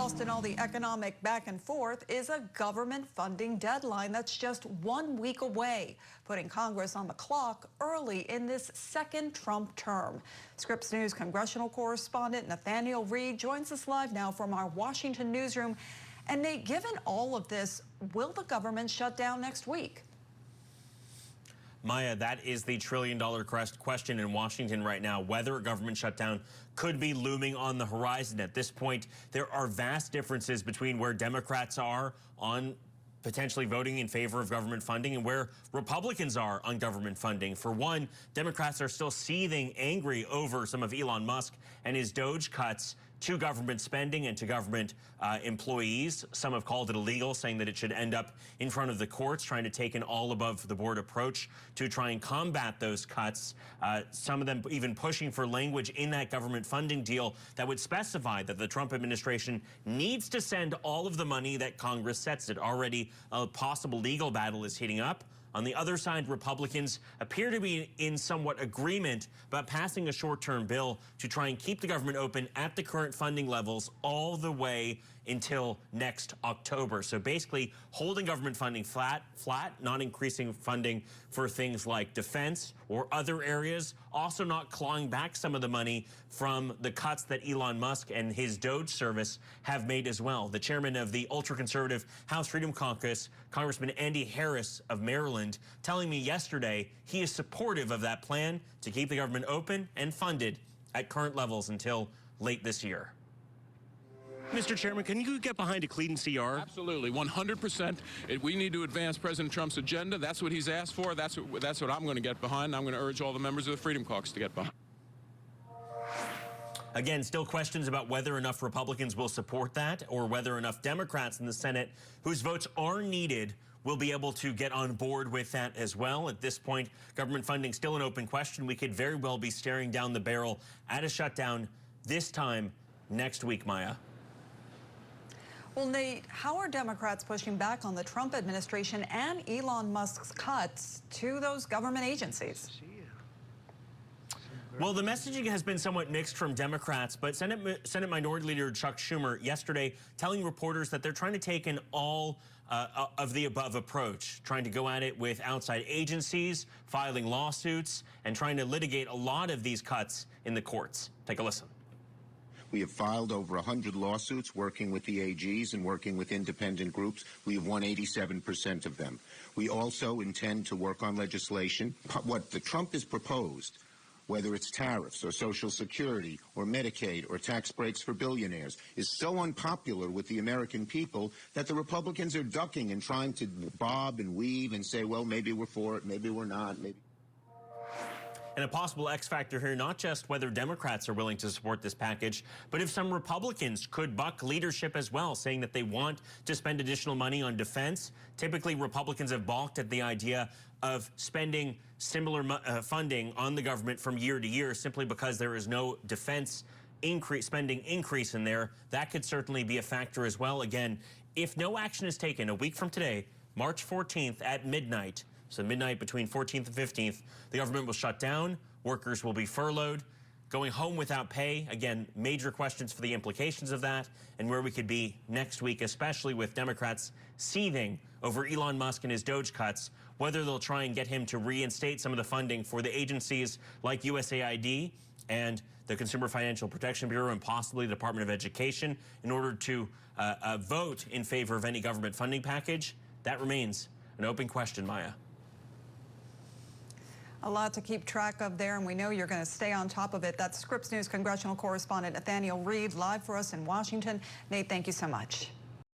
Lost in all the economic back and forth is a government funding deadline that's just 1 week away, putting Congress on the clock early in this second Trump term. Scripps News congressional correspondent Nathaniel Reed joins us live now from our Washington newsroom. And Nate, given all of this, will the government shut down next week? Maya, that is the trillion-dollar question in Washington right now, whether a government shutdown could be looming on the horizon. At this point, there are vast differences between where Democrats are on potentially voting in favor of government funding and where Republicans are on government funding. For one, Democrats are still seething angry over some of Elon Musk and his DOGE cuts to government spending and to government employees. Some have called it illegal, saying that it should end up in front of the courts, trying to take an all-above-the-board approach to try and combat those cuts. Some of them even pushing for language in that government funding deal that would specify that the Trump administration needs to send all of the money that Congress sets it. Already a possible legal battle is heating up. On the other side, Republicans appear to be in somewhat agreement about passing a short-term bill to try and keep the government open at the current funding levels all the way until next October. So basically holding government funding flat, not increasing funding for things like defense or other areas, also not clawing back some of the money from the cuts that Elon Musk and his DOGE service have made as well. The chairman of the ultra-conservative House Freedom Caucus, Congressman Andy Harris of Maryland, telling me yesterday he is supportive of that plan to keep the government open and funded at current levels until late this year. Mr. Chairman, can you get behind a clean CR? Absolutely, 100%. We need to advance President Trump's agenda. That's what he's asked for. That's what I'm going to get behind. I'm going to urge all the members of the Freedom Caucus to get behind. Again, still questions about whether enough Republicans will support that or whether enough Democrats in the Senate whose votes are needed will be able to get on board with that as well. At this point, government funding still an open question. We could very well be staring down the barrel at a shutdown this time next week, Maya. Well, Nate, how are Democrats pushing back on the Trump administration and Elon Musk's cuts to those government agencies? Well, the messaging has been somewhat mixed from Democrats, but Senate Minority Leader Chuck Schumer yesterday telling reporters that they're trying to take an all of the above approach, trying to go at it with outside agencies, filing lawsuits, and trying to litigate a lot of these cuts in the courts. Take a listen. We have filed over 100 lawsuits working with the AGs and working with independent groups. We have won 87% of them. We also intend to work on legislation. What the Trump has proposed, whether it's tariffs or Social Security or Medicaid or tax breaks for billionaires, is so unpopular with the American people that the Republicans are ducking and trying to bob and weave and say, well, maybe we're for it, maybe we're not, maybe. And a possible X factor here, not just whether Democrats are willing to support this package, but if some Republicans could buck leadership as well, saying that they want to spend additional money on defense. Typically, Republicans have balked at the idea of spending similar funding on the government from year to year simply because there is no defense spending increase in there. That could certainly be a factor as well. Again, if no action is taken a week from today, March 14th at midnight, so midnight between 14th and 15th, the government will shut down, workers will be furloughed, going home without pay. Again, major questions for the implications of that and where we could be next week, especially with Democrats seething over Elon Musk and his DOGE cuts, whether they'll try and get him to reinstate some of the funding for the agencies like USAID and the Consumer Financial Protection Bureau and possibly the Department of Education in order to vote in favor of any government funding package. That remains an open question, Maya. A lot to keep track of there, and we know you're going to stay on top of it. That's Scripps News congressional correspondent Nathaniel Reed live for us in Washington. Nate, thank you so much.